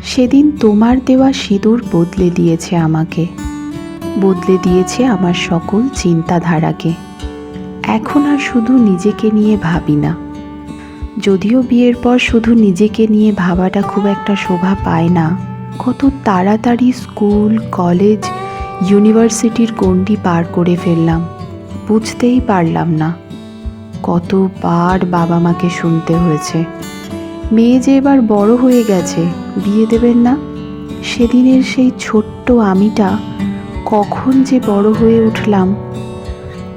সেদিন তোমার দেওয়া সিঁদুর বদলে দিয়েছে আমাকে, বদলে দিয়েছে আমার সকল চিন্তাধারাকে। এখন আর শুধু নিজেকে নিয়ে ভাবি না। যদিও বিয়ের পর শুধু নিজেকে নিয়ে ভাবাটা খুব একটা শোভা পায় না। কত তাড়াতাড়ি স্কুল, কলেজ, ইউনিভার্সিটির গণ্ডি পার করে ফেললাম, বুঝতেই পারলাম না। কতবার বাবা মাকে শুনতে হয়েছে, মেয়ে যে এবার বড় হয়ে গেছে, বিয়ে দেবেন না। সেদিনের সেই ছোট্ট আমিটা কখন যে বড় হয়ে উঠলাম।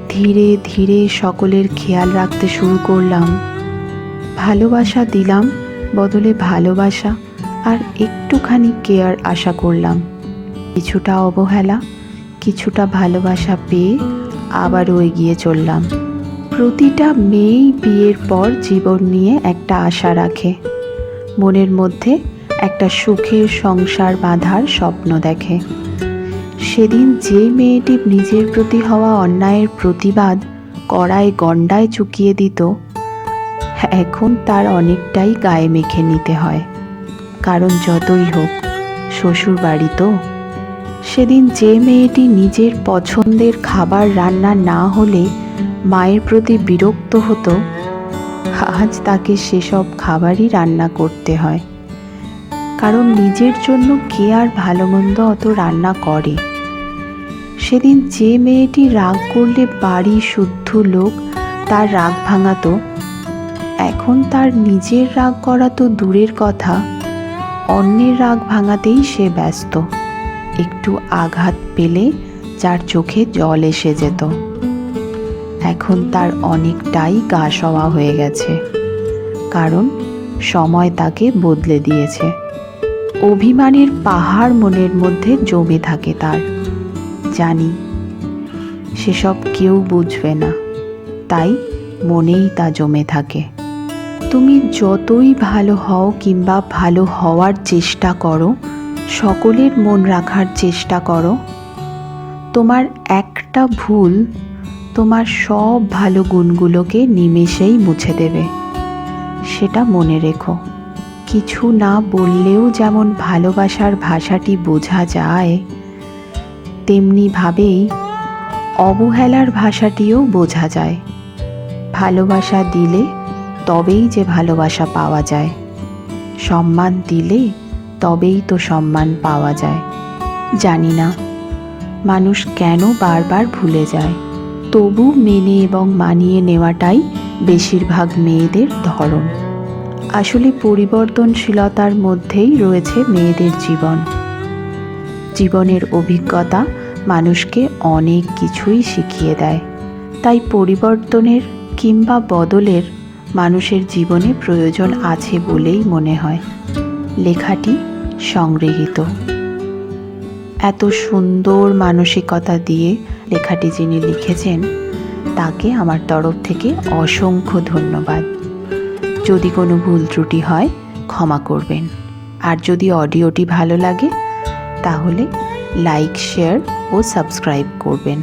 ধীরে ধীরে সকলের খেয়াল রাখতে শুরু করলাম। ভালোবাসা দিলাম, বদলে ভালোবাসা আর একটুখানি কেয়ার আশা করলাম। কিছুটা অবহেলা, কিছুটা ভালোবাসা পেয়ে আবারও এগিয়ে চললাম। প্রতিটা মেয়েই বিয়ের পর জীবন নিয়ে একটা আশা রাখে, মনের মধ্যে একটা সুখের সংসার বাঁধার স্বপ্ন দেখে। সেদিন যে মেয়েটি নিজের প্রতি হওয়া অন্যায়ের প্রতিবাদ কড়ায় গণ্ডায় চুকিয়ে দিত, এখন তার অনেকটাই গায়ে মেখে নিতে হয়। কারণ যতই হোক শ্বশুর বাড়ি তো। সেদিন যে মেয়েটি নিজের পছন্দের খাবার রান্না না হলে মায়ের প্রতি বিরক্ত হতো, আজ তাকে সেসব খাবারই রান্না করতে হয়। কারণ নিজের জন্য কে আর ভালো মন্দ অত রান্না করে। সেদিন যে মেয়েটি রাগ করলে বাড়ি শুদ্ধ লোক তার রাগ ভাঙাতো, এখন তার নিজের রাগ করা তো দূরের কথা, অন্যের রাগ ভাঙাতেই সে ব্যস্ত। একটু আঘাত পেলে যার চোখে জল এসে যেত, এখন তার অনেকটাই গা সওয়া হয়ে গেছে। কারণ সময় তাকে বদলে দিয়েছে। অভিমানের পাহাড় মনের মধ্যে জমে থাকে তার। জানি সেসব কেউ বুঝবে না, তাই মনেই তা জমে থাকে। তুমি যতই ভালো হও কিংবা ভালো হওয়ার চেষ্টা করো, সকলের মন রাখার চেষ্টা করো, তোমার একটা ভুল তোমার সব ভালো গুণগুলোকে নিমেষেই মুছে দেবে। সেটা মনে রেখো। কিছু না বললেও যেমন ভালোবাসার ভাষাটি বোঝা যায়, তেমনিভাবেই অবহেলার ভাষাটিও বোঝা যায়। ভালোবাসা দিলে তবেই যে ভালোবাসা পাওয়া যায়, সম্মান দিলে তবেই তো সম্মান পাওয়া যায়। জানি না মানুষ কেন বারবার ভুলে যায়, তবু মেনে এবং মানিয়ে নেওয়াটাই বেশিরভাগ মেয়েদের ধরন। আসলে পরিবর্তনশীলতার মধ্যেই রয়েছে মেয়েদের জীবন। জীবনের অভিজ্ঞতা মানুষকে অনেক কিছুই শিখিয়ে দেয়। তাই পরিবর্তনের কিংবা বদলের মানুষের জীবনে প্রয়োজন আছে বলেই মনে হয়। লেখাটি সংগৃহীত। এত সুন্দর মানসিকতা দিয়ে লেখাটি যিনি লিখেছেন তাকে আমার তরফ থেকে অসংখ্য ধন্যবাদ। যদি কোনো ভুল ত্রুটি হয় ক্ষমা করবেন। আর যদি অডিওটি ভালো লাগে তাহলে লাইক, শেয়ার ও সাবস্ক্রাইব করবেন।